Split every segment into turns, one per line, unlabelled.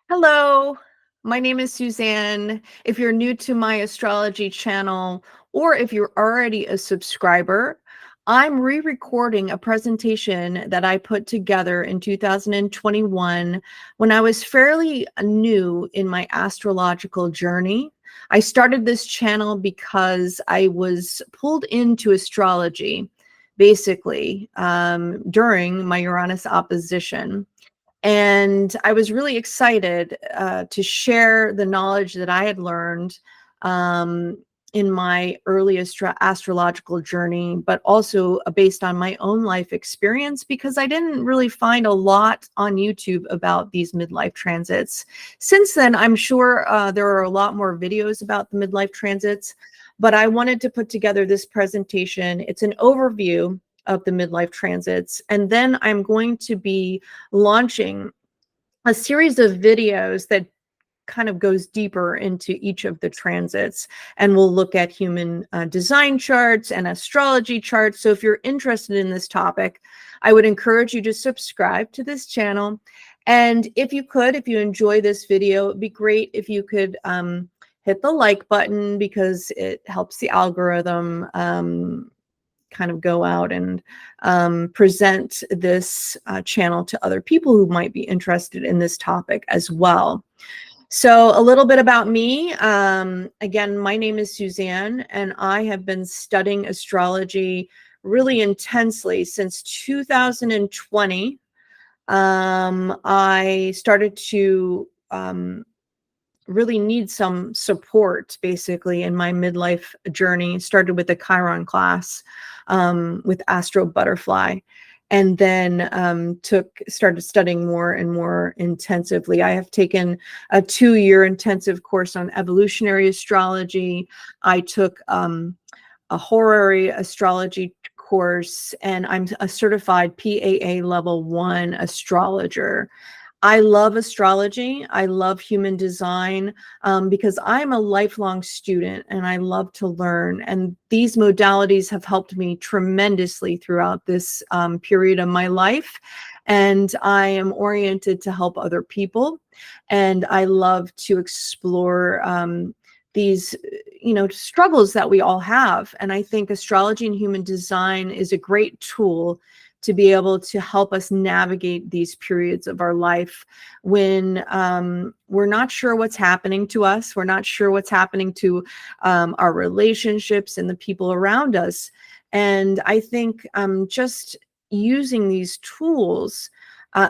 Hello, my name is Suzanne. If you're new to my astrology channel, or if you're already a subscriber, I'm re-recording a presentation that I put together in 2021 when I was fairly new in my astrological journey. I started this channel because I was pulled into astrology, basically, during my Uranus opposition. And I was really excited to share the knowledge that I had learned in my early astrological journey, but also based on my own life experience, because I didn't really find a lot on YouTube about these midlife transits. Since then, I'm sure there are a lot more videos about the midlife transits, but I wanted to put together this presentation. It's an overview of the midlife transits, and then I'm going to be launching a series of videos that kind of goes deeper into each of the transits, and we'll look at human design charts and astrology charts. So if you're interested in this topic, I would encourage you to subscribe to this channel. And if you enjoy this video, it'd be great if you could hit the like button, because it helps the algorithm kind of go out and present this channel to other people who might be interested in this topic as well. So a little bit about me. Again, my name is Suzanne, and I have been studying astrology really intensely since 2020. I started to really need some support, basically, in my midlife journey. Started with a Chiron class with Astro Butterfly, and then started studying more and more intensively. I have taken a 2-year intensive course on evolutionary astrology. I took a horary astrology course, and I'm a certified PAA level 1 astrologer. I love astrology. I love human design because I'm a lifelong student and I love to learn. And these modalities have helped me tremendously throughout this period of my life. And I am oriented to help other people. And I love to explore these, struggles that we all have. And I think astrology and human design is a great tool to be able to help us navigate these periods of our life when we're not sure what's happening to us. We're not sure what's happening to our relationships and the people around us. And I think just using these tools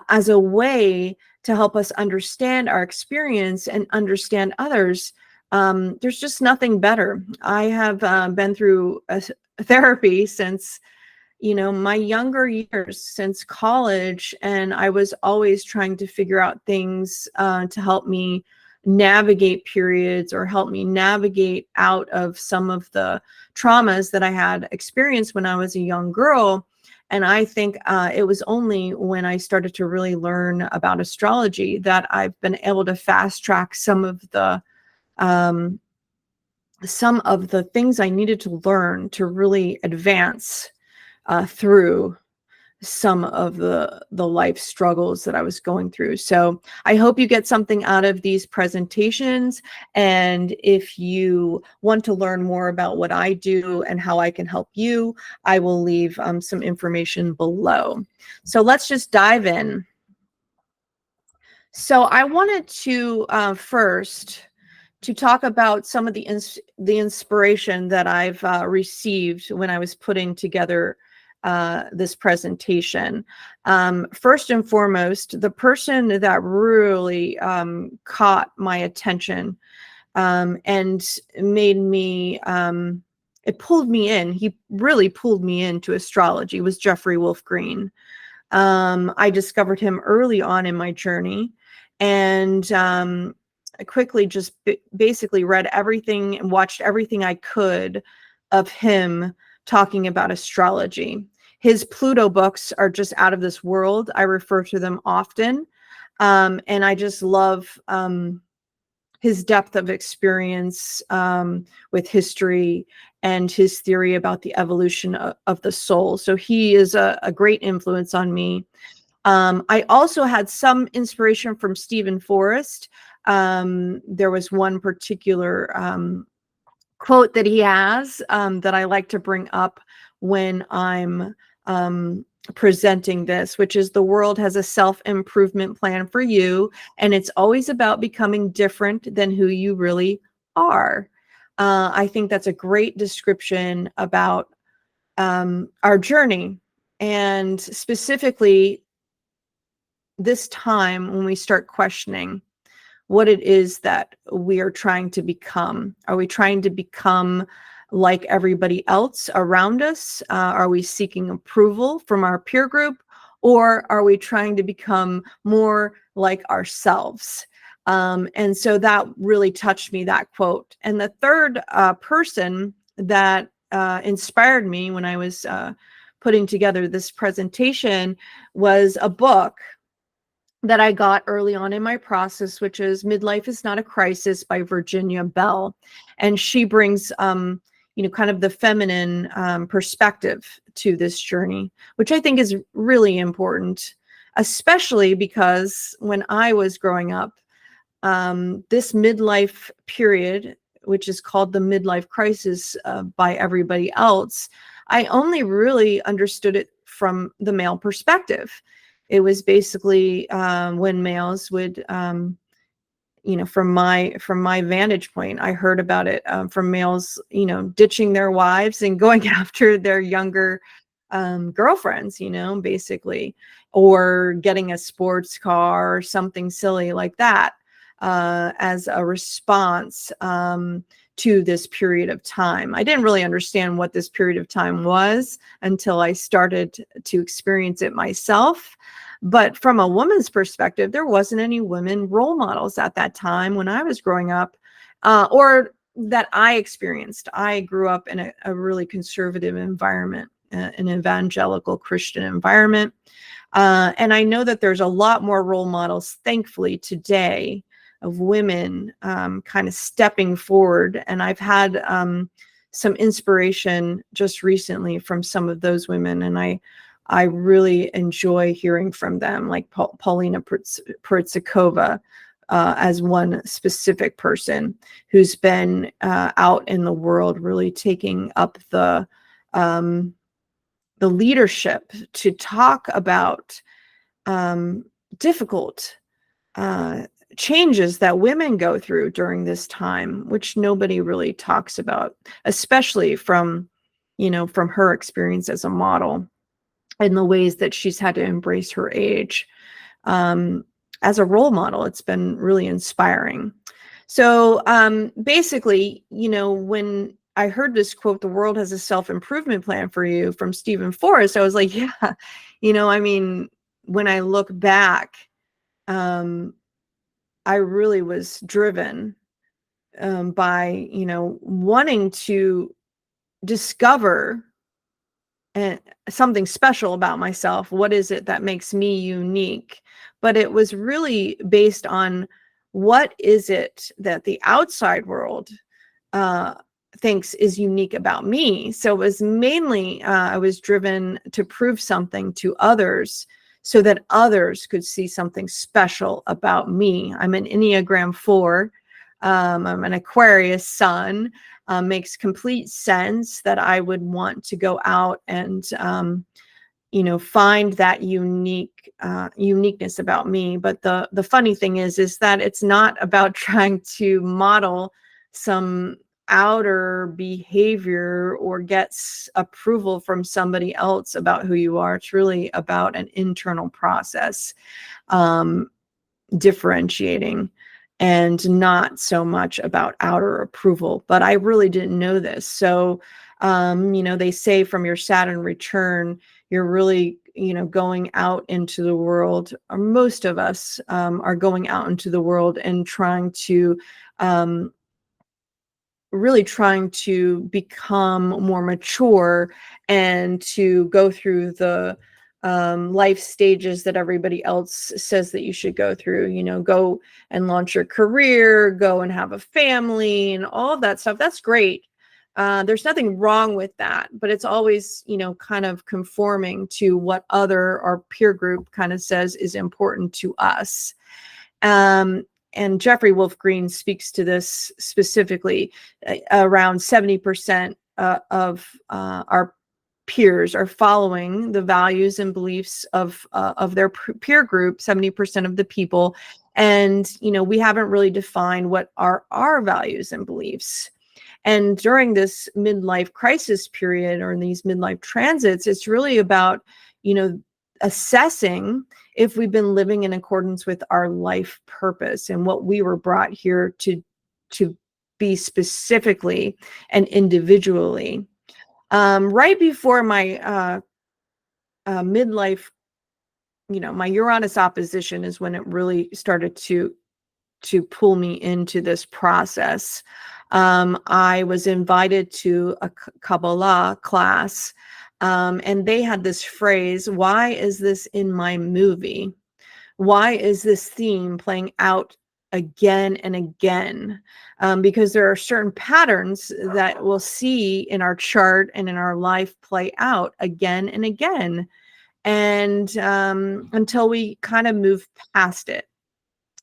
as a way to help us understand our experience and understand others, there's just nothing better. I have been through a therapy since my younger years, since college, and I was always trying to figure out things to help me navigate periods or help me navigate out of some of the traumas that I had experienced when I was a young girl. And I think it was only when I started to really learn about astrology that I've been able to fast track some of the things I needed to learn to really advance through some of the life struggles that I was going through. So I hope you get something out of these presentations. And if you want to learn more about what I do and how I can help you, I will leave some information below. So let's just dive in. So I wanted to first to talk about some of the inspiration that I've received when I was putting together this presentation. First and foremost, the person that really caught my attention and made me, it pulled me in. He really pulled me into astrology was Jeffrey Wolf Green. I discovered him early on in my journey, and I quickly just basically read everything and watched everything I could of him talking about astrology. His Pluto books are just out of this world. I refer to them often. And I just love his depth of experience with history and his theory about the evolution of the soul. So he is a great influence on me. I also had some inspiration from Stephen Forrest. There was one particular quote that he has that I like to bring up when I'm presenting this, which is, the world has a self-improvement plan for you, and it's always about becoming different than who you really are. I think that's a great description about our journey, and specifically this time when we start questioning what it is that we are trying to become. Are we trying to become like everybody else around us? Are we seeking approval from our peer group? Or are we trying to become more like ourselves? And so that really touched me, that quote. And the third person that inspired me when I was putting together this presentation was a book that I got early on in my process, which is Midlife is Not a Crisis by Virginia Bell. And she brings, kind of the feminine perspective to this journey, which I think is really important, especially because when I was growing up, this midlife period, which is called the midlife crisis by everybody else, I only really understood it from the male perspective. It was basically when males would, from my vantage point, I heard about it from males, ditching their wives and going after their younger girlfriends, basically, or getting a sports car or something silly like that as a response to this period of time. I didn't really understand what this period of time was until I started to experience it myself. But from a woman's perspective, there wasn't any women role models at that time when I was growing up, or that I experienced. I grew up in a really conservative environment, an evangelical Christian environment. And I know that there's a lot more role models, thankfully, today of women kind of stepping forward. And I've had some inspiration just recently from some of those women. And I really enjoy hearing from them, like Paulina Prytzikova, as one specific person who's been out in the world really taking up the leadership to talk about difficult changes that women go through during this time, which nobody really talks about, especially from her experience as a model and the ways that she's had to embrace her age as a role model. It's been really inspiring. So basically, when I heard this quote, "The world has a self-improvement plan for you," from Stephen Forrest, I was like, yeah, when I look back, I really was driven by, wanting to discover something special about myself. What is it that makes me unique? But it was really based on, what is it that the outside world thinks is unique about me? So it was mainly, I was driven to prove something to others so that others could see something special about me. I'm an Enneagram 4. I'm an Aquarius sun. Makes complete sense that I would want to go out and, find that uniqueness about me. But the funny thing is that it's not about trying to model some outer behavior or get approval from somebody else about who you are. It's really about an internal process, differentiating, and not so much about outer approval. But I really didn't know this. So, they say from your Saturn return, you're really, going out into the world, or most of us are going out into the world and really trying to become more mature and to go through the life stages that everybody else says that you should go through. Go and launch your career, go and have a family, and all of that stuff. That's great. There's nothing wrong with that, but it's always, kind of conforming to what our peer group kind of says is important to us. And Jeffrey Wolf Green speaks to this specifically. Around 70% of our peers are following the values and beliefs of their peer group, 70% of the people. And, we haven't really defined what are our values and beliefs. And during this midlife crisis period, or in these midlife transits, it's really about, assessing if we've been living in accordance with our life purpose and what we were brought here to be specifically and individually. Right before my midlife, my Uranus opposition is when it really started to pull me into this process. I was invited to a Kabbalah class, and they had this phrase, "Why is this in my movie? Why is this theme playing out again and again?" Because there are certain patterns that we'll see in our chart and in our life play out again and again, and until we kind of move past it.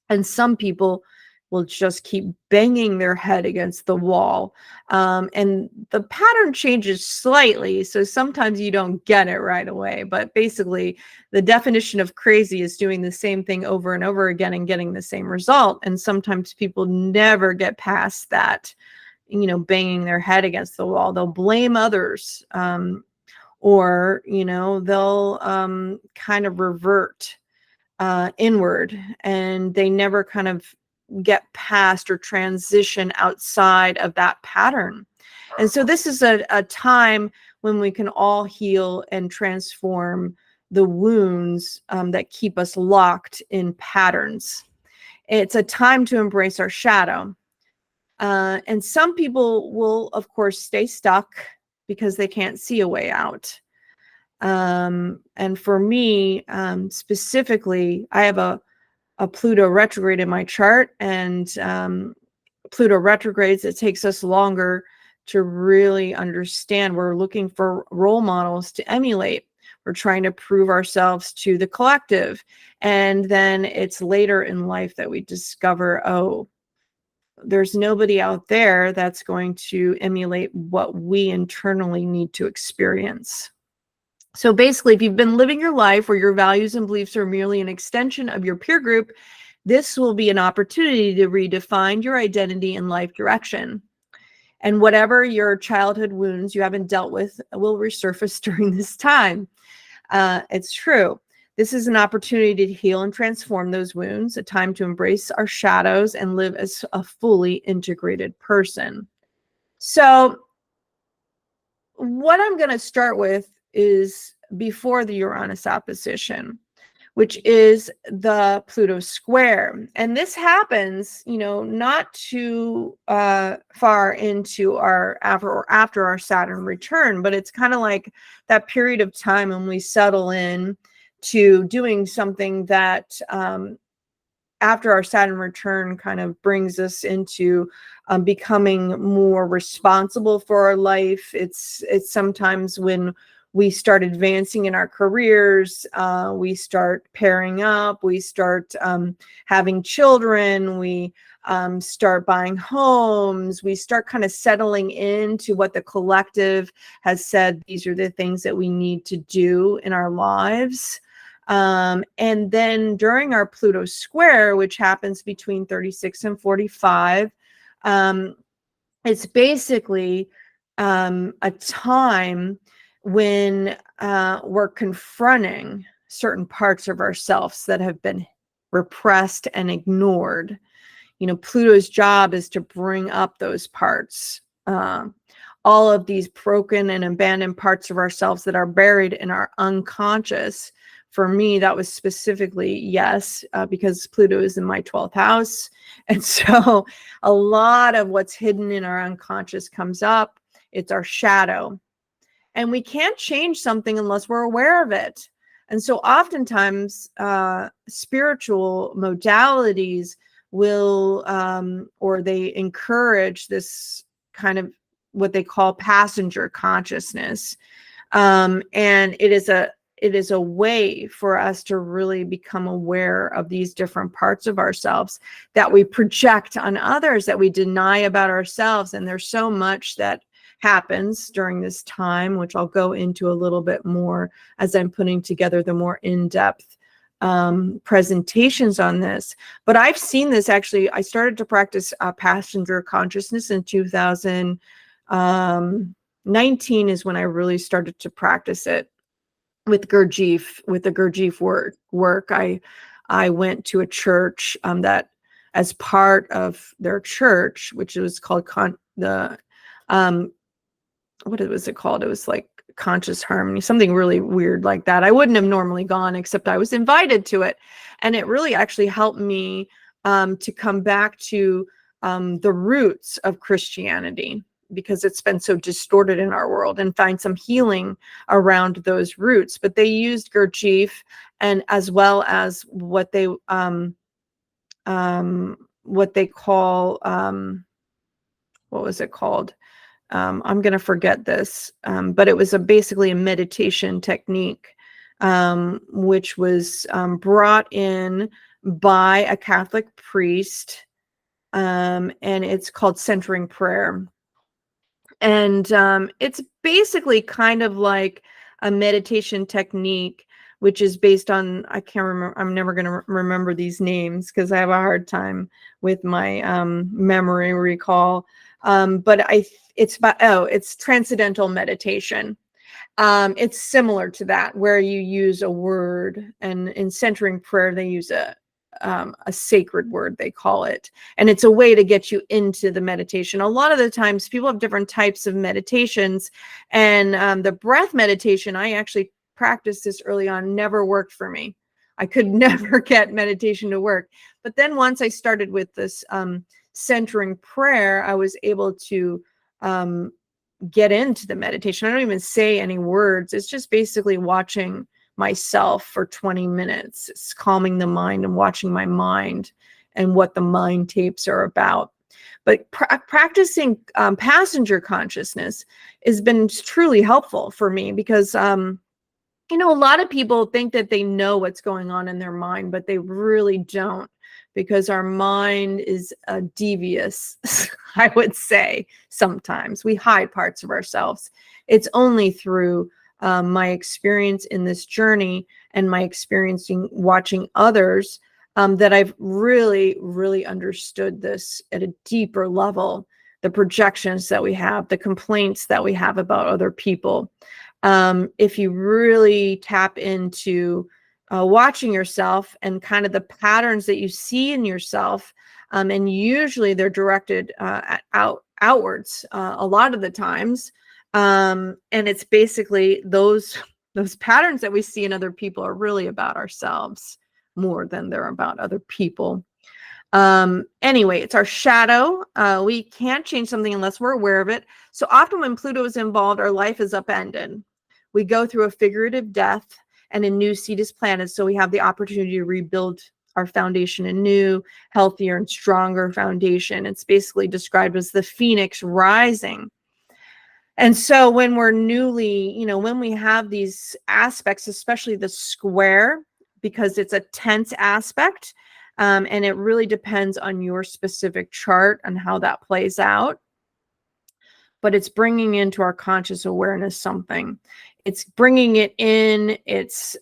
And some people will just keep banging their head against the wall. And the pattern changes slightly. So sometimes you don't get it right away. But basically, the definition of crazy is doing the same thing over and over again and getting the same result. And sometimes people never get past that, banging their head against the wall. They'll blame others, or, they'll kind of revert inward, and they never kind of get past or transition outside of that pattern. And so this is a time when we can all heal and transform the wounds that keep us locked in patterns. It's a time to embrace our shadow. And some people will, of course, stay stuck because they can't see a way out. And for me, specifically, I have a Pluto retrograde in my chart, and Pluto retrogrades, it takes us longer to really understand. We're looking for role models to emulate. We're trying to prove ourselves to the collective. And then it's later in life that we discover, oh, there's nobody out there that's going to emulate what we internally need to experience. So basically, if you've been living your life where your values and beliefs are merely an extension of your peer group, this will be an opportunity to redefine your identity and life direction. And whatever your childhood wounds you haven't dealt with will resurface during this time. It's true. This is an opportunity to heal and transform those wounds, a time to embrace our shadows and live as a fully integrated person. So what I'm going to start with is before the Uranus opposition, which is the Pluto Square. And this happens, not too far into after our Saturn return, but it's kind of like that period of time when we settle in to doing something that after our Saturn return kind of brings us into becoming more responsible for our life. It's sometimes when we start advancing in our careers, we start pairing up, we start having children, we start buying homes, we start kind of settling into what the collective has said, these are the things that we need to do in our lives. And then during our Pluto Square, which happens between 36 and 45, it's basically a time when we're confronting certain parts of ourselves that have been repressed and ignored. Pluto's job is to bring up those parts, all of these broken and abandoned parts of ourselves that are buried in our unconscious. For me, that was specifically, because Pluto is in my 12th house. And so a lot of what's hidden in our unconscious comes up. It's our shadow. And we can't change something unless we're aware of it. And so oftentimes, spiritual modalities will, or they encourage this kind of what they call passenger consciousness. And it is a way for us to really become aware of these different parts of ourselves that we project on others, that we deny about ourselves. And there's so much that happens during this time, which I'll go into a little bit more as I'm putting together the more in-depth presentations on this. But I've seen this actually. I started to practice passenger consciousness in 2019 is when I really started to practice it with Gurdjieff, with the Gurdjieff work. I went to a church that, as part of their church, which was called what was it called? It was like Conscious Harmony, something really weird like that. I wouldn't have normally gone, except I was invited to it. And it really actually helped me to come back to the roots of Christianity, because it's been so distorted in our world, and find some healing around those roots. But they used Gurdjieff, and as well as what they call, what was it called? I'm going to forget this, but it was basically a meditation technique, which was brought in by a Catholic priest, and it's called centering prayer. And it's basically kind of like a meditation technique, which is based on, I can't remember, I'm never going to remember these names because I have a hard time with my memory recall. But it's transcendental meditation. It's similar to that, where you use a word, and in centering prayer, they use a sacred word, they call it. And it's a way to get you into the meditation. A lot of the times people have different types of meditations, and the breath meditation, I actually practiced this early on, never worked for me. I could never get meditation to work. But then once I started with this centering prayer, I was able to get into the meditation. I don't even say any words. It's just basically watching myself for 20 minutes. It's calming the mind and watching my mind and what the mind tapes are about. But practicing passenger consciousness has been truly helpful for me, because a lot of people think that they know what's going on in their mind, but they really don't, because our mind is devious. I would say sometimes we hide parts of ourselves. It's only through my experience in this journey and my experience watching others that I've really, really understood this at a deeper level, the projections that we have, the complaints that we have about other people. If you really tap into watching yourself and kind of the patterns that you see in yourself, and usually they're directed outwards a lot of the times. And it's basically those patterns that we see in other people are really about ourselves more than they're about other people. Anyway, it's our shadow. We can't change something unless we're aware of it. So often when Pluto is involved, our life is upended. We go through a figurative death, and a new seed is planted. So we have the opportunity to rebuild our foundation, a new, healthier, and stronger foundation. It's basically described as the phoenix rising. And so when we're newly, when we have these aspects, especially the square, because it's a tense aspect, and it really depends on your specific chart and how that plays out. But it's bringing into our conscious awareness something. It's bringing it in. It's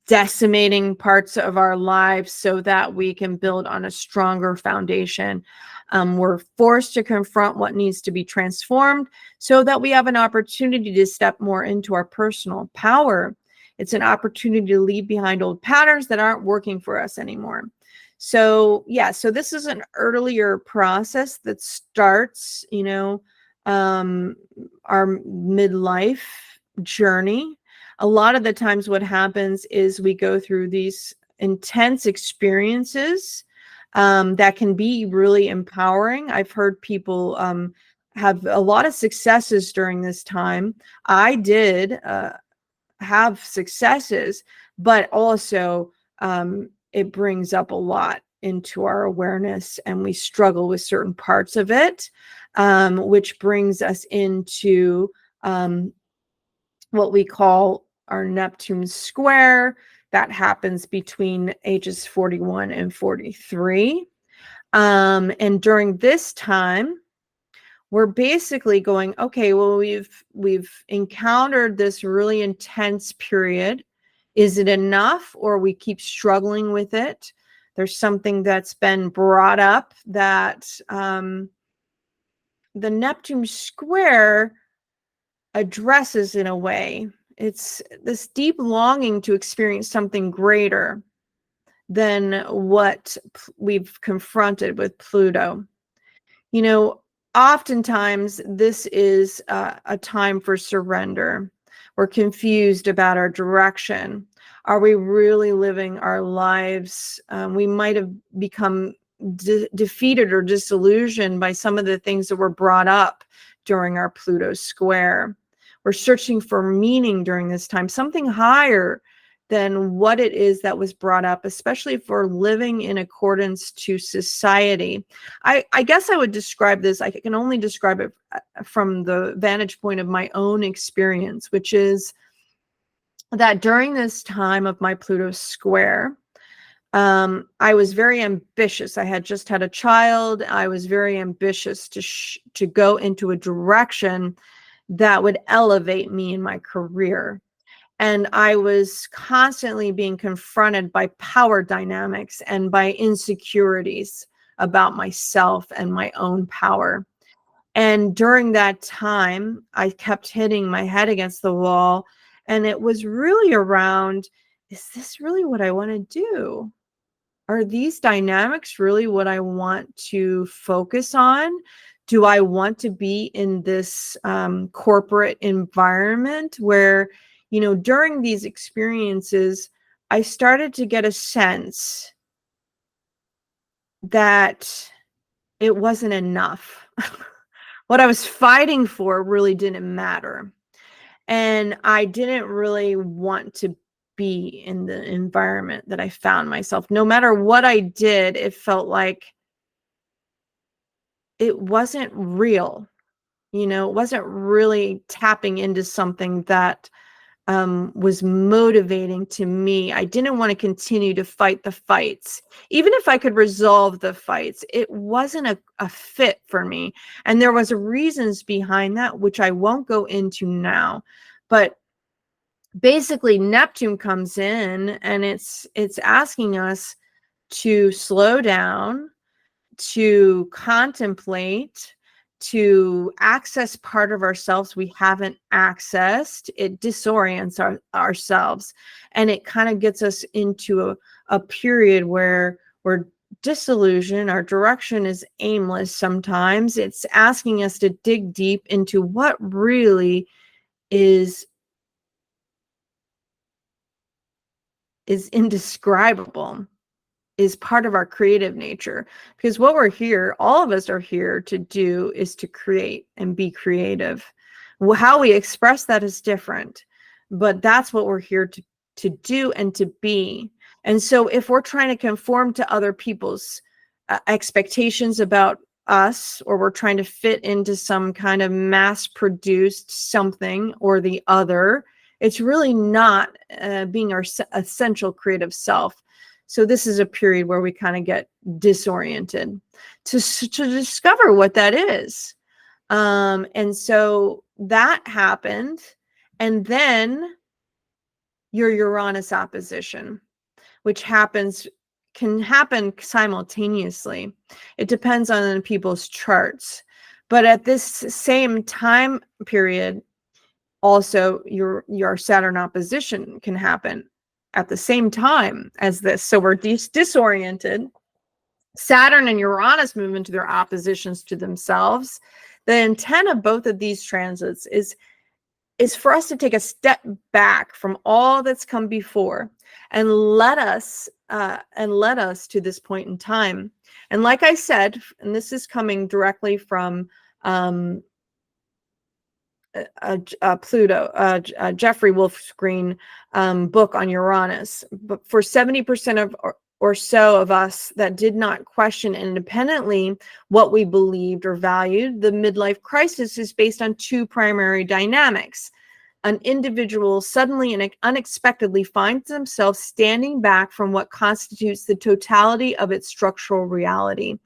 decimating parts of our lives so that we can build on a stronger foundation. We're forced to confront what needs to be transformed so that we have an opportunity to step more into our personal power. It's an opportunity to leave behind old patterns that aren't working for us anymore. So so this is an earlier process that starts, our midlife journey. A lot of the times what happens is we go through these intense experiences that can be really empowering. I've heard people have a lot of successes during this time. I did have successes, but also it brings up a lot into our awareness, and we struggle with certain parts of it, which brings us into what we call our Neptune Square. That happens between ages 41 and 43. And during this time, we're basically going, okay, well, we've encountered this really intense period. Is it enough, or we keep struggling with it? There's something that's been brought up that the Neptune Square addresses in a way. It's this deep longing to experience something greater than what we've confronted with Pluto. You know, oftentimes this is a time for surrender. We're confused about our direction. Are we really living our lives? We might have become defeated or disillusioned by some of the things that were brought up during our Pluto Square. We're searching for meaning during this time, something higher than what it is that was brought up, especially if we're living in accordance to society. I guess I would describe this, I can only describe it from the vantage point of my own experience, which is that during this time of my Pluto Square, I was very ambitious. I had just had a child. I was very ambitious to go into a direction that would elevate me in my career. And I was constantly being confronted by power dynamics and by insecurities about myself and my own power. And during that time, I kept hitting my head against the wall. And it was really around, is this really what I want to do? Are these dynamics really what I want to focus on? Do I want to be in this corporate environment where, you know, during these experiences, I started to get a sense that it wasn't enough. What I was fighting for really didn't matter. And I didn't really want to be in the environment that I found myself. No matter what I did, it felt like it wasn't real. You know, it wasn't really tapping into something that was motivating to me. I didn't want to continue to fight the fights. Even if I could resolve the fights, it wasn't a fit for me. And there was reasons behind that, which I won't go into now. But basically, Neptune comes in and it's asking us to slow down, to contemplate, to access part of ourselves we haven't accessed. It disorients ourselves, and it kind of gets us into a period where we're disillusioned. Our direction is aimless sometimes. It's asking us to dig deep into what really is indescribable, is part of our creative nature. Because what we're here, all of us are here to do, is to create and be creative. How we express that is different, but that's what we're here to do and to be. And so if we're trying to conform to other people's expectations about us, or we're trying to fit into some kind of mass-produced something or the other, it's really not being our essential creative self. So this is a period where we kind of get disoriented to discover what that is. And so that happened. And then your Uranus opposition, which can happen simultaneously. It depends on people's charts. But at this same time period, also your Saturn opposition can happen at the same time as this. So we're disoriented. Saturn and Uranus move into their oppositions to themselves. The intent of both of these transits is for us to take a step back from all that's come before and let us to this point in time. And like I said, and this is coming directly from Pluto, Jeffrey Wolf's Green book on Uranus. But for 70% or so of us that did not question independently what we believed or valued. The midlife crisis is based on two primary dynamics. An individual suddenly and unexpectedly finds themselves standing back from what constitutes the totality of its structural reality.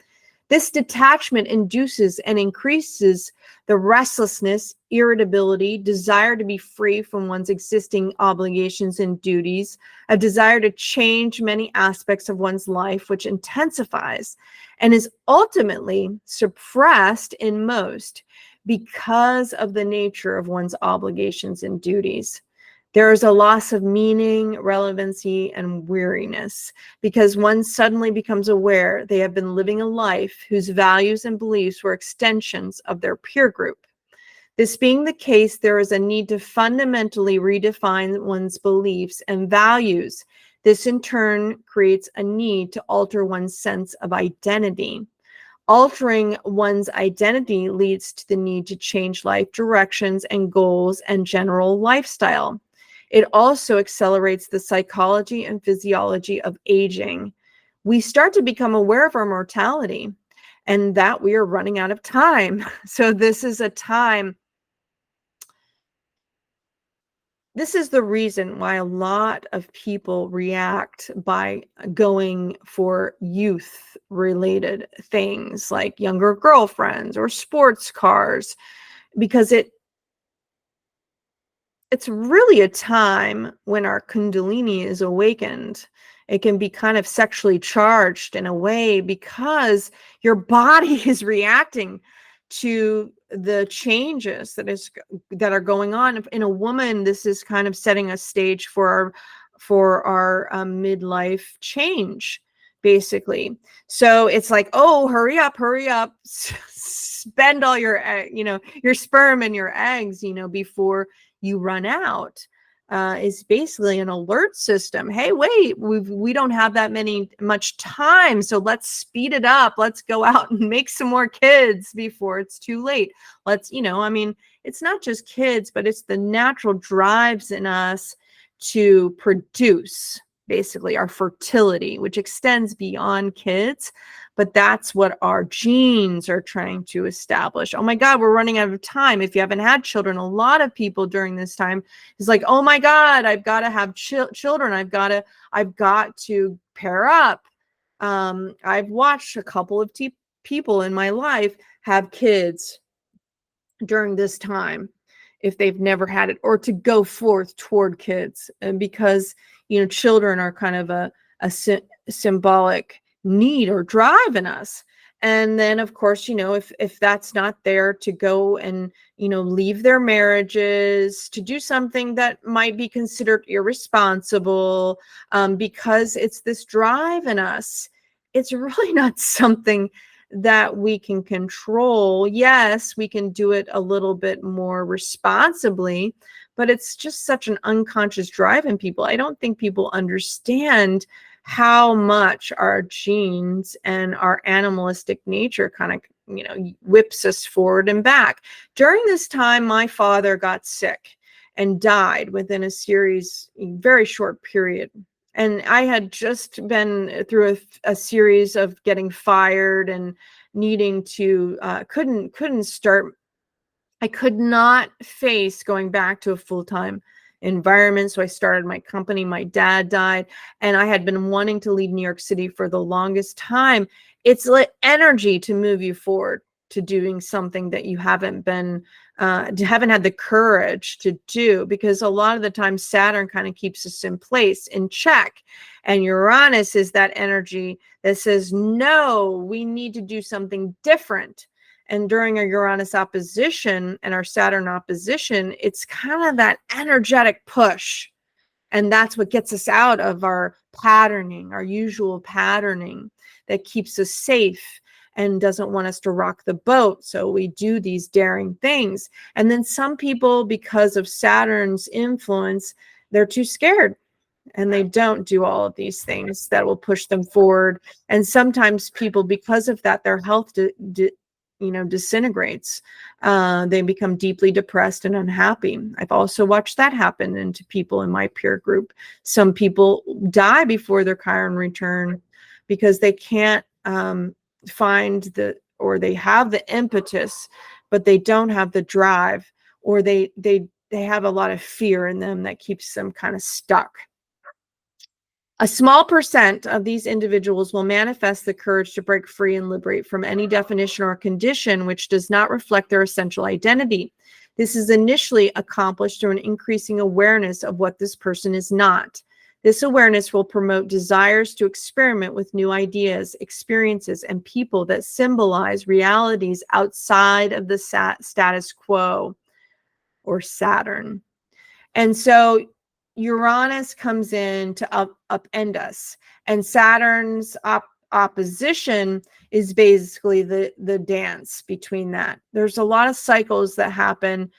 This detachment induces and increases the restlessness, irritability, desire to be free from one's existing obligations and duties, a desire to change many aspects of one's life, which intensifies and is ultimately suppressed in most because of the nature of one's obligations and duties. There is a loss of meaning, relevancy, and weariness because one suddenly becomes aware they have been living a life whose values and beliefs were extensions of their peer group. This being the case, there is a need to fundamentally redefine one's beliefs and values. This in turn creates a need to alter one's sense of identity. Altering one's identity leads to the need to change life directions and goals and general lifestyle. It also accelerates the psychology and physiology of aging. We start to become aware of our mortality and that we are running out of time. So this is a time. This is the reason why a lot of people react by going for youth-related things like younger girlfriends or sports cars, because it's really a time when our kundalini is awakened. It can be kind of sexually charged in a way because your body is reacting to the changes that are going on. In a woman, this is kind of setting a stage for our midlife change, basically. So it's like, oh, hurry up, spend all your your sperm and your eggs, before you run out. Is basically an alert system. Hey, wait, we don't have that much time, so let's speed it up. Let's go out and make some more kids before it's too late. Let's, it's not just kids, but it's the natural drives in us to produce, basically our fertility, which extends beyond kids. But that's what our genes are trying to establish. Oh my God, we're running out of time. If you haven't had children, a lot of people during this time is like, oh my God, I've got to have children. I've got to pair up. I've watched a couple of people in my life have kids during this time, if they've never had it, or to go forth toward kids, and because children are kind of a symbolic need or drive in us. And then of course, if that's not there, to go and leave their marriages to do something that might be considered irresponsible, because it's this drive in us. It's really not something that we can control. Yes, we can do it a little bit more responsibly, but it's just such an unconscious drive in people. I don't think people understand how much our genes and our animalistic nature kind of, whips us forward and back. During this time, my father got sick and died within a very short period. And I had just been through a series of getting fired and needing to, couldn't start. I could not face going back to a full-time environment. So I started my company. My dad died, and I had been wanting to leave New York City for the longest time. It's like energy to move you forward to doing something that you haven't had the courage to do, because a lot of the time Saturn kind of keeps us in place, in check. And Uranus is that energy that says, no, we need to do something different. And during our Uranus opposition and our Saturn opposition, it's kind of that energetic push. And that's what gets us out of our patterning, our usual patterning that keeps us safe and doesn't want us to rock the boat. So we do these daring things. And then some people, because of Saturn's influence, they're too scared and they don't do all of these things that will push them forward. And sometimes people, because of that, their health disintegrates. They become deeply depressed and unhappy. I've also watched that happen into people in my peer group. Some people die before their Chiron return because they can't find or they have the impetus, but they don't have the drive, or they have a lot of fear in them that keeps them kind of stuck. A small percent of these individuals will manifest the courage to break free and liberate from any definition or condition which does not reflect their essential identity. This is initially accomplished through an increasing awareness of what this person is not. This awareness will promote desires to experiment with new ideas, experiences, and people that symbolize realities outside of the status quo, or Saturn. And so Uranus comes in to upend us, and Saturn's opposition is basically the dance between that. There's a lot of cycles that happen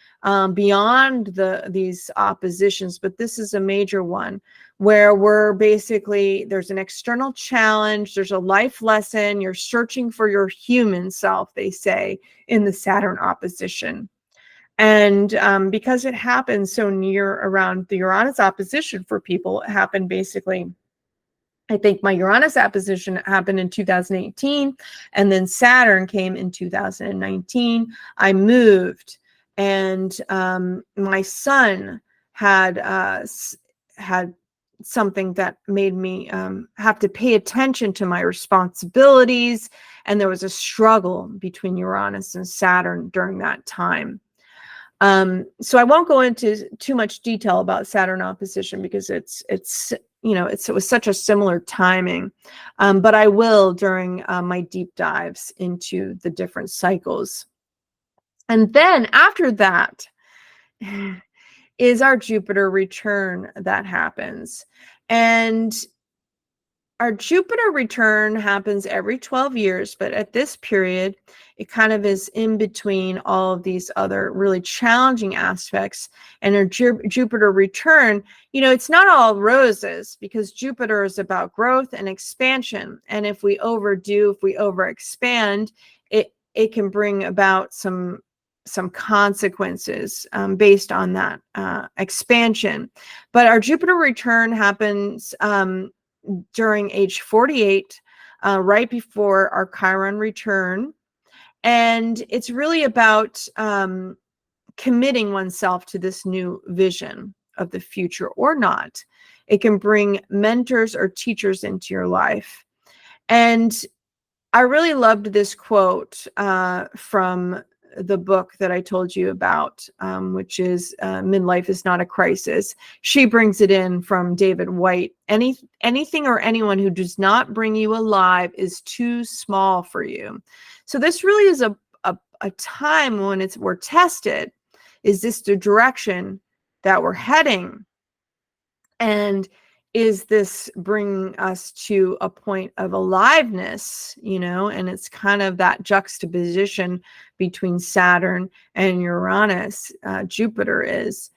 beyond these oppositions, but this is a major one where there's an external challenge, there's a life lesson, you're searching for your human self, they say, in the Saturn opposition. And because it happened so near around the Uranus opposition for people, it happened basically, I think my Uranus opposition happened in 2018, and then Saturn came in 2019. I moved, and my son had something that made me have to pay attention to my responsibilities, and there was a struggle between Uranus and Saturn during that time. So I won't go into too much detail about Saturn opposition because it was such a similar timing, but I will during my deep dives into the different cycles. And then after that is our Jupiter return that happens. And our Jupiter return happens every 12 years, but at this period, it kind of is in between all of these other really challenging aspects. And our Jupiter return, it's not all roses, because Jupiter is about growth and expansion. And if we overexpand, it can bring about some consequences based on that expansion. But our Jupiter return happens during age 48, right before our Chiron return. And it's really about committing oneself to this new vision of the future or not. It can bring mentors or teachers into your life. And I really loved this quote from the book that I told you about, which is Midlife is Not a Crisis. She brings it in from David White. Anything or anyone who does not bring you alive is too small for you. So this really is a time when we're tested. Is this the direction that we're heading? And is this bringing us to a point of aliveness, and it's kind of that juxtaposition between Saturn and Uranus. Jupiter is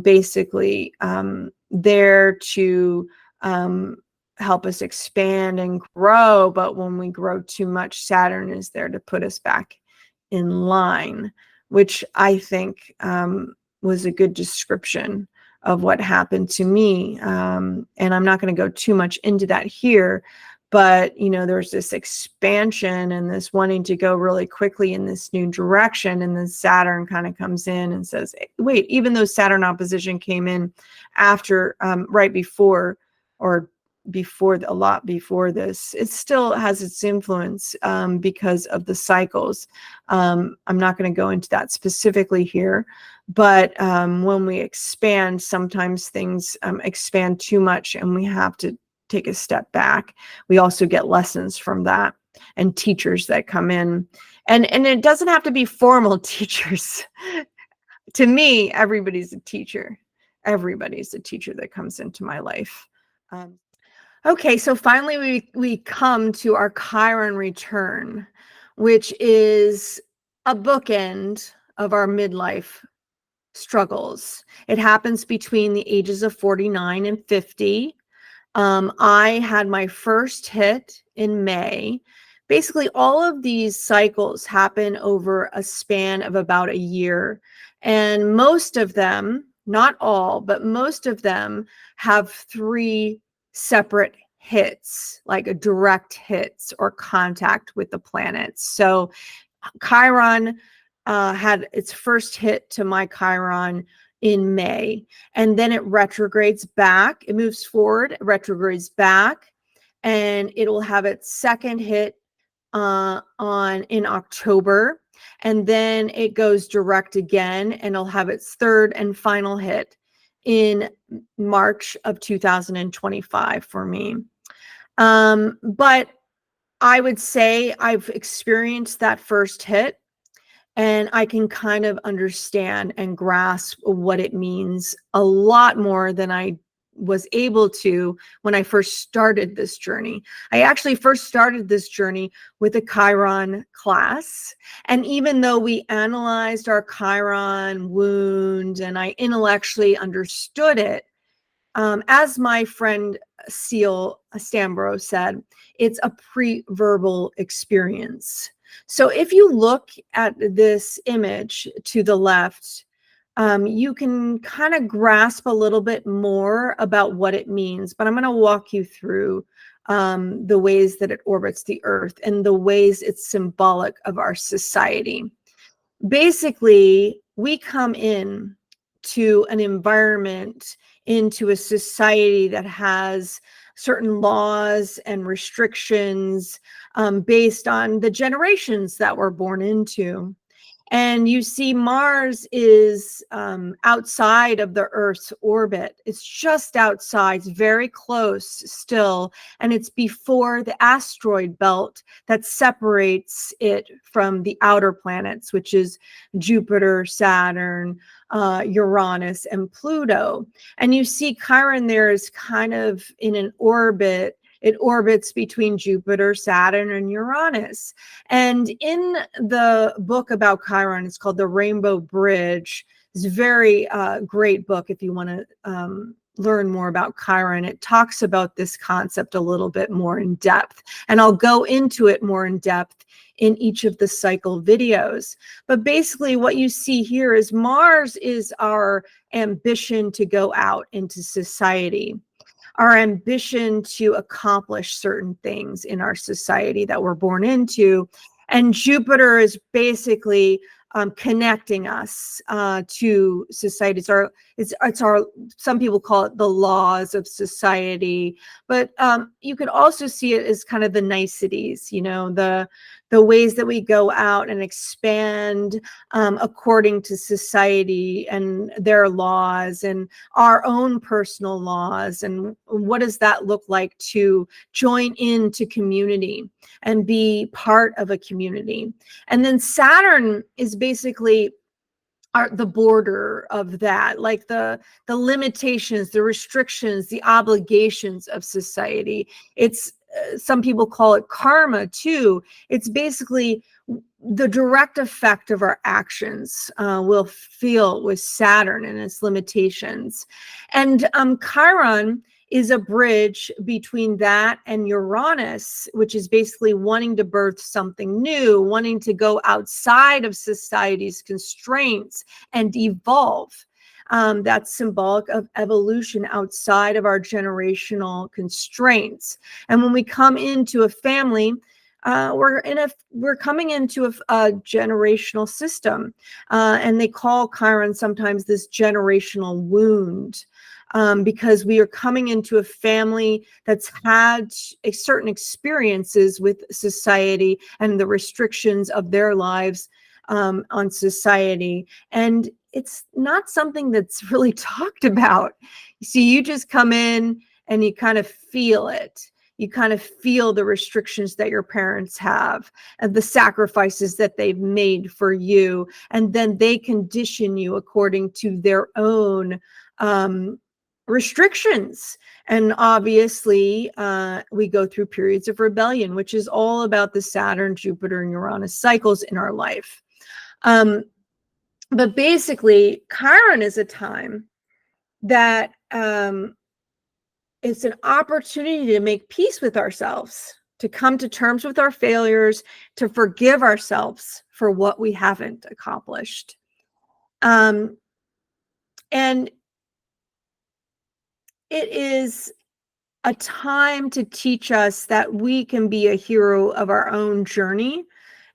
basically there to help us expand and grow, but when we grow too much, Saturn is there to put us back in line, which I think was a good description of what happened to me. And I'm not going to go too much into that here, but there's this expansion and this wanting to go really quickly in this new direction. And then Saturn kind of comes in and says, wait, even though Saturn opposition came in after, right before, or a lot before this, it still has its influence because of the cycles. I'm not going to go into that specifically here, but when we expand, sometimes things expand too much and we have to take a step back. We also get lessons from that and teachers that come in, and it doesn't have to be formal teachers. To me, everybody's a teacher. Everybody's a teacher that comes into my life. Okay, so finally we come to our Chiron return, which is a bookend of our midlife struggles. It happens between the ages of 49 and 50. I had my first hit in May basically all of these cycles happen over a span of about a year. And most of them, not all, but most of them have 3 separate hits, like direct hits or contact with the planets. So Chiron had its first hit to my Chiron in May, and then it retrogrades back. It moves forward, retrogrades back, and it will have its second hit in October, and then it goes direct again, and it'll have its third and final hit in March of 2025 for me. But I would say I've experienced that first hit, and I can kind of understand and grasp what it means a lot more than I was able to when I first started this journey. I actually first started this journey with a Chiron class. And even though we analyzed our Chiron wound and I intellectually understood it, as my friend Seal Stambro said, it's a pre-verbal experience. So if you look at this image to the left, you can kind of grasp a little bit more about what it means, but I'm going to walk you through the ways that it orbits the Earth and the ways it's symbolic of our society. Basically, we come in to an environment, into a society that has certain laws and restrictions based on the generations that we're born into. And you see Mars is outside of the Earth's orbit. It's just outside, it's very close still, and it's before the asteroid belt that separates it from the outer planets, which is Jupiter, Saturn, Uranus, and Pluto. And you see Chiron there is kind of in an orbit. It orbits between Jupiter, Saturn, and Uranus. And in the book about Chiron, it's called The Rainbow Bridge. It's a very great book if you want to learn more about Chiron. It talks about this concept a little bit more in depth. And I'll go into it more in depth in each of the cycle videos. But basically what you see here is Mars is our ambition to go out into society, our ambition to accomplish certain things in our society that we're born into. And Jupiter is basically connecting us to society. It's our, some people call it the laws of society, but you could also see it as kind of the niceties, you know, the ways that we go out and expand according to society and their laws and our own personal laws. And what does that look like to join into community and be part of a community? And then Saturn is basically the border of that, like the limitations, the restrictions, the obligations of society. It's some people call it karma too. It's basically the direct effect of our actions we'll feel with Saturn and its limitations. And Chiron is a bridge between that and Uranus, which is basically wanting to birth something new, wanting to go outside of society's constraints and evolve. That's symbolic of evolution outside of our generational constraints. And when we come into a family, we're coming into a generational system, and they call Chiron sometimes this generational wound. Because we are coming into a family that's had certain experiences with society and the restrictions of their lives on society. And it's not something that's really talked about. You see, you just come in and you kind of feel it. You kind of feel the restrictions that your parents have and the sacrifices that they've made for you. And then they condition you according to their own restrictions. And obviously we go through periods of rebellion, which is all about the Saturn, Jupiter, and Uranus cycles in our life. But basically Chiron is a time that it's an opportunity to make peace with ourselves. to come to terms with our failures, to forgive ourselves for what we haven't accomplished. And it is a time to teach us that we can be a hero of our own journey,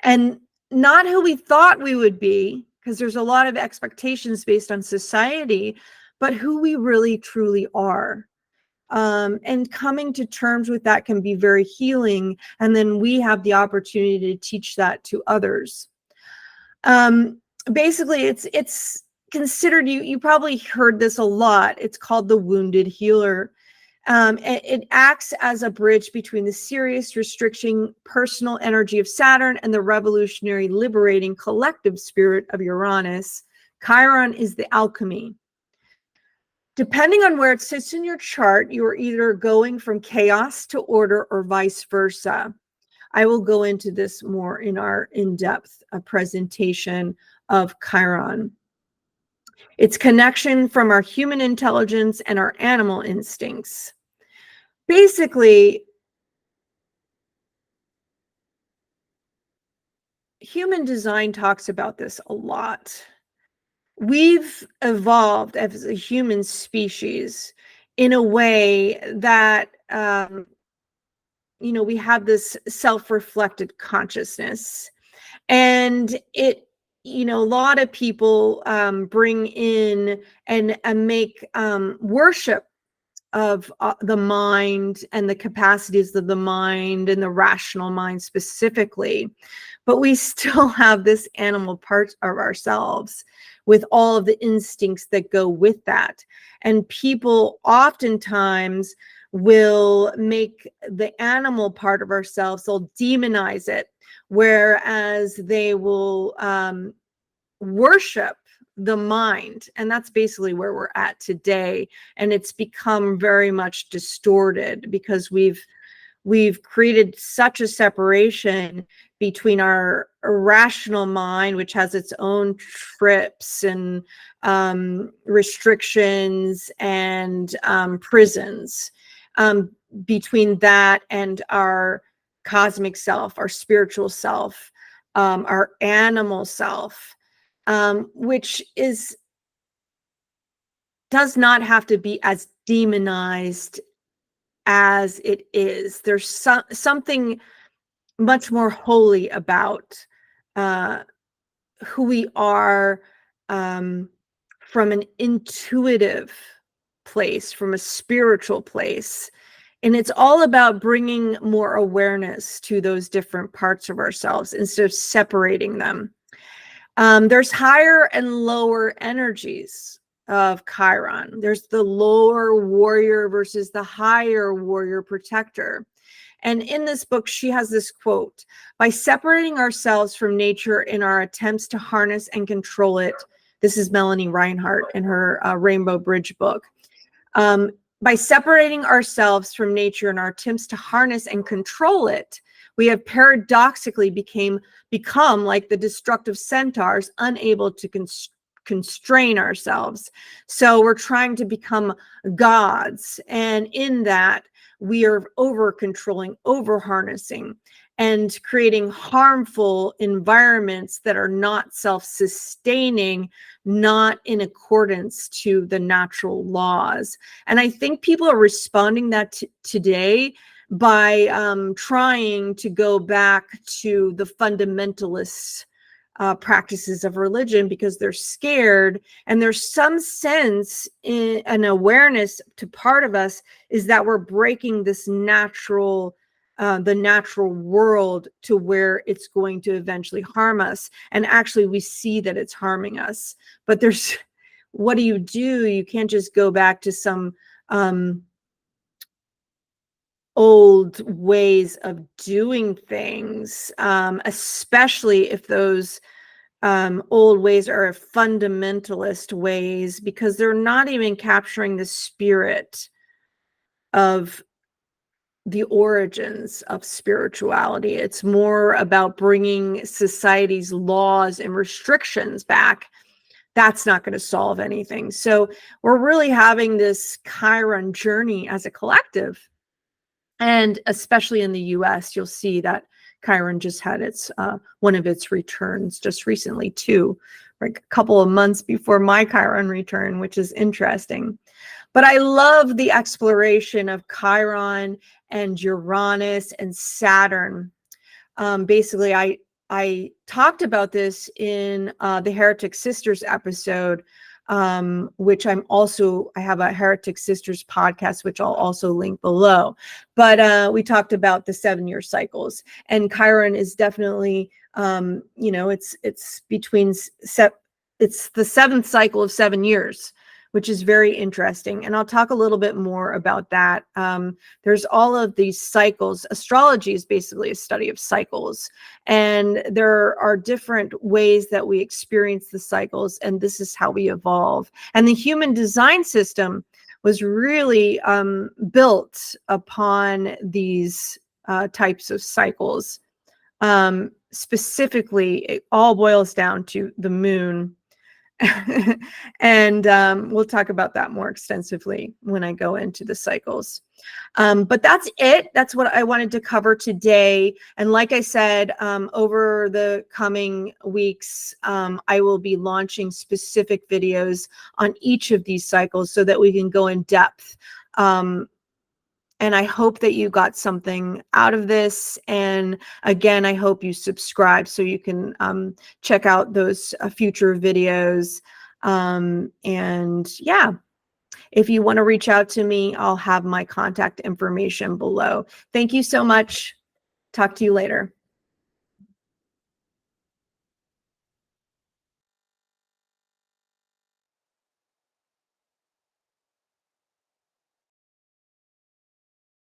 and not who we thought we would be, because there's a lot of expectations based on society, but who we really truly are. And coming to terms with that can be very healing. And then we have the opportunity to teach that to others. Basically, it's considered, you probably heard this a lot. It's called the wounded healer. It acts as a bridge between the serious, restricting personal energy of Saturn and the revolutionary, liberating collective spirit of Uranus. Chiron is the alchemy. Depending on where it sits in your chart, you are either going from chaos to order or vice versa. I will go into this more in our in-depth presentation of Chiron. Its connection from our human intelligence and our animal instincts. Basically, human design talks about this a lot. We've evolved as a human species in a way that, we have this self-reflected consciousness, and it, a lot of people bring in and make worship of the mind and the capacities of the mind and the rational mind specifically. But we still have this animal part of ourselves with all of the instincts that go with that. And people oftentimes will make the animal part of ourselves, they'll demonize it, whereas they will worship the mind. And that's basically where we're at today. And it's become very much distorted because we've created such a separation between our rational mind, which has its own trips and restrictions and prisons, between that and our cosmic self, our spiritual self, our animal self, which does not have to be as demonized as it is. There's something much more holy about who we are, from an intuitive place, from a spiritual place. And it's all about bringing more awareness to those different parts of ourselves instead of separating them. There's higher and lower energies of Chiron. There's the lower warrior versus the higher warrior protector. And in this book, she has this quote: by separating ourselves from nature in our attempts to harness and control it. This is Melanie Reinhardt in her Rainbow Bridge book. By separating ourselves from nature in our attempts to harness and control it, we have paradoxically become like the destructive centaurs, unable to constrain ourselves. So we're trying to become gods. And in that, we are over controlling, over harnessing, and creating harmful environments that are not self-sustaining, not in accordance to the natural laws. And I think people are responding that today by trying to go back to the fundamentalist practices of religion because they're scared. And there's some sense in an awareness to part of us is that we're breaking this natural the natural world to where it's going to eventually harm us. And actually we see that it's harming us, but what do? You can't just go back to some old ways of doing things, especially if those old ways are fundamentalist ways, because they're not even capturing the spirit of the origins of spirituality. It's more about bringing society's laws and restrictions back. That's not going to solve anything. So we're really having this Chiron journey as a collective. And especially in the US, you'll see that Chiron just had its one of its returns just recently too, like a couple of months before my Chiron return, which is interesting. But I love the exploration of Chiron and Uranus and Saturn. Basically, I talked about this in the Heretic Sisters episode, which I have a Heretic Sisters podcast, which I'll also link below. But we talked about the 7-year cycles, and Chiron is definitely, it's between it's the 7th cycle of 7 years, which is very interesting. And I'll talk a little bit more about that. There's all of these cycles. Astrology is basically a study of cycles. And there are different ways that we experience the cycles. And this is how we evolve. And the human design system was really built upon these types of cycles. Specifically, it all boils down to the moon. And we'll talk about that more extensively when I go into the cycles. But that's it. That's what I wanted to cover today. And like I said, over the coming weeks, I will be launching specific videos on each of these cycles so that we can go in depth. And I hope that you got something out of this. And again, I hope you subscribe so you can check out those future videos. And yeah, if you want to reach out to me, I'll have my contact information below. Thank you so much. Talk to you later.